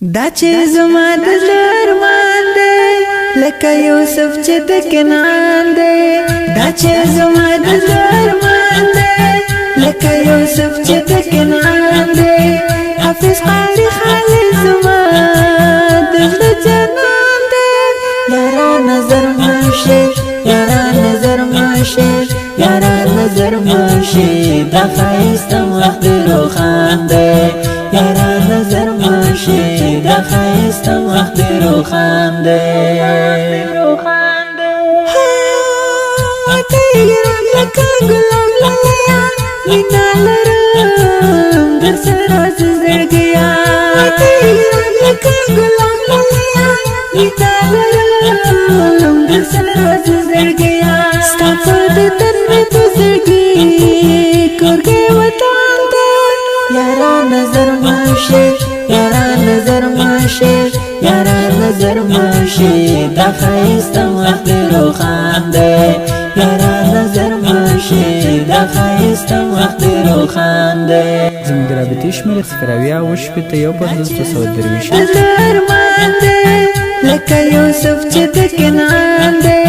دا چې زما د زرمان دی لکه یوسف چې د کنعان دی دا چې زما د زرمان دی لکه یوسف چې د کنعان دی حافظ قاری خالد زما د زړه جنان دی یارا نظر ماشي یارا نظر ماشي یارا نظر ماشي دا ښایسته وخت روښان دی یارا نظر ماشي دا ښایسته وخت روښان دی لکه ګلاب لالیا مینا لرم در سره زړګیا لکه ګلاب لالیا مینا لرم در سره زړګیا ستا په دتن مې په زړګي کورګې وطن دی یارا نظر ماشي یارا نظر ماشي یارا نظر ماشي دا ښایسته وخت روښان دی یارا نظر ماشي دا ښایسته وخت روښان دی. زموږ د رابطې شمېر 0157153 زرمان دی لکه یوسف چې د کنعان دی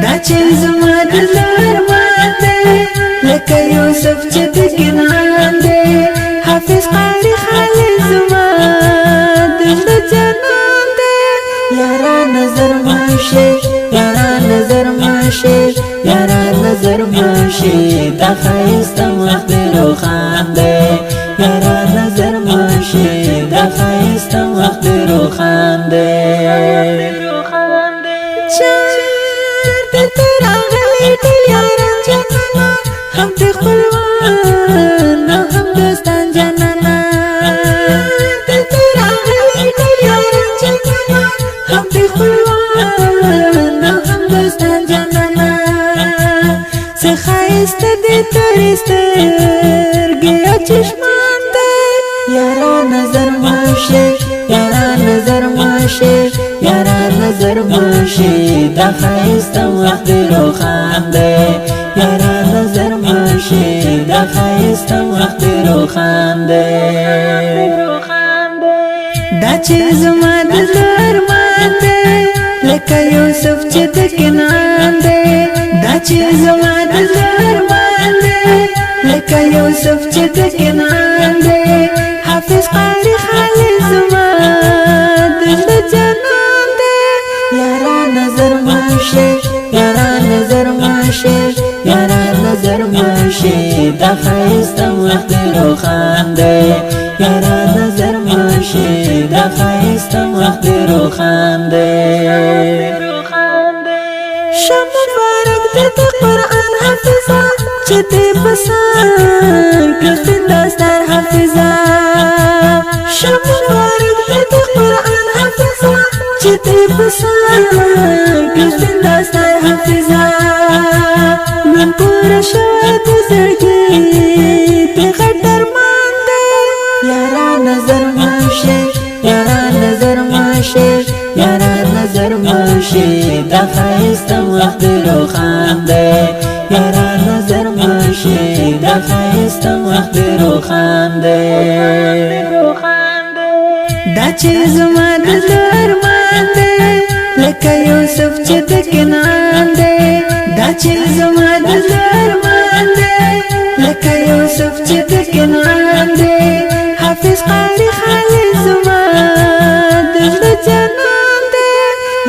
دا چې زما د زرمان دی لکه یوسف چې د کنعان دی حافظ قاری خالد زما د زړه جنان دی یارا نظر ماشي یارا نظر ماشي یارا نظر ماشي دا ښایسته وخت روښان دی یارا نظر ماشي دا ښایسته وخت روښان دی چېرته ته راغلی ټول یاران جانانه هم د خپلوان هم دوستان جانانه دلته راغلی ټول یاران جانانه هم د خپلوان هم دوستان جانانه څه ښایسته دې تورې سترګې او چشمان دی یارا نظر ماشي یارا نظر ماشي یارا نظر ماشي دا ښایسته وخت روښان دی یارا نظر ماشي دا ښایسته وخت روښان دی دا چې زما د زرمان دی لکه یوسف چې د کنعان دی دا چې زما د زرمان دی لکه یوسف چې د کنعان دی حافظ قاری خالد زما د زړه جنان دی یارا نظر ماشي یارا نظر ماشي یارا نظر ماشي دا ښایسته وخت روښان دی یارا نظر ماشي دا ښایسته وخت روښان دی شب مبارک دی د قرآن حافظه چې دې پسند کړه داستان حافظه شب مبارک دی د قرآن حافظه چې دې پسند کړه داستان حافظه من پورا شوه د زړګي ته غټ ارمان دی یارا نظر ماشي یارا نظر ماشي یارا نظر ماشي دا ښایسته وخت روښان دی یارا نظر ماشي دا ښایسته وخت روښان دی دا چې زما د زرمان دی لکه یوسف چې د کنعان دی دا چې زما د زرمان دی لکه یوسف چې د کنعان دی حافظ قاری خالد زما د زړه جنان دی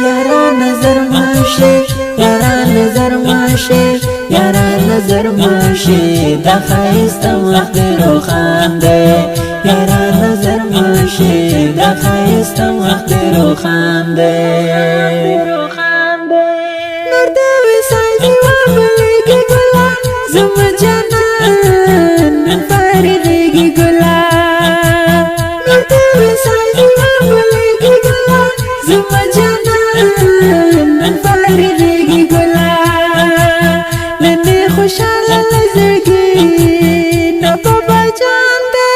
یارا نظر ماشي یارا نظر ماشي یارا نظر ماشي دا ښایسته وخت روښان دی یارا نظر ماشي دا ښایسته وخت روښان دی نور د وصال جواب لګي ګلا زما جانان نن فارغېږي ګلا نور د وصال جواب لګي ګلا زما جانان نن فارغېږي ګلا نن خوشاله زړګي نه بابا جان دی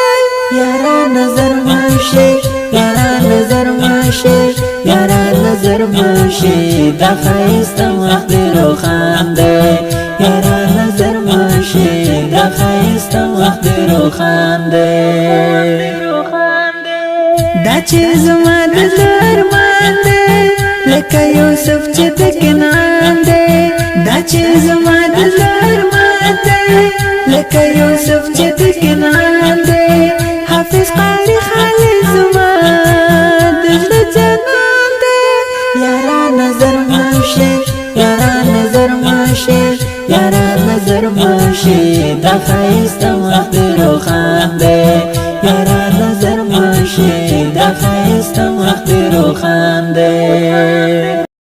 یارا نظر ماشي یارا نظر ماشي یارا نظر ماشي دا ښایسته وخت روښان دی یارا نظر ماشي دا ښایسته وخت روښان دی دا چې زما د ارمان دی لکه یوسف چې د کنعان دی دا چې زما د ارمان دی لکه یوسف چې د کنعان دی حافظ قاری خالد زما د زړه جانان دی یارا نظر ماشي یارا نظر ماشي یارا نظر ماشي دا ښایسته وخت روښان دی یارا نظر ماشي دا ښایسته وخت روښان دی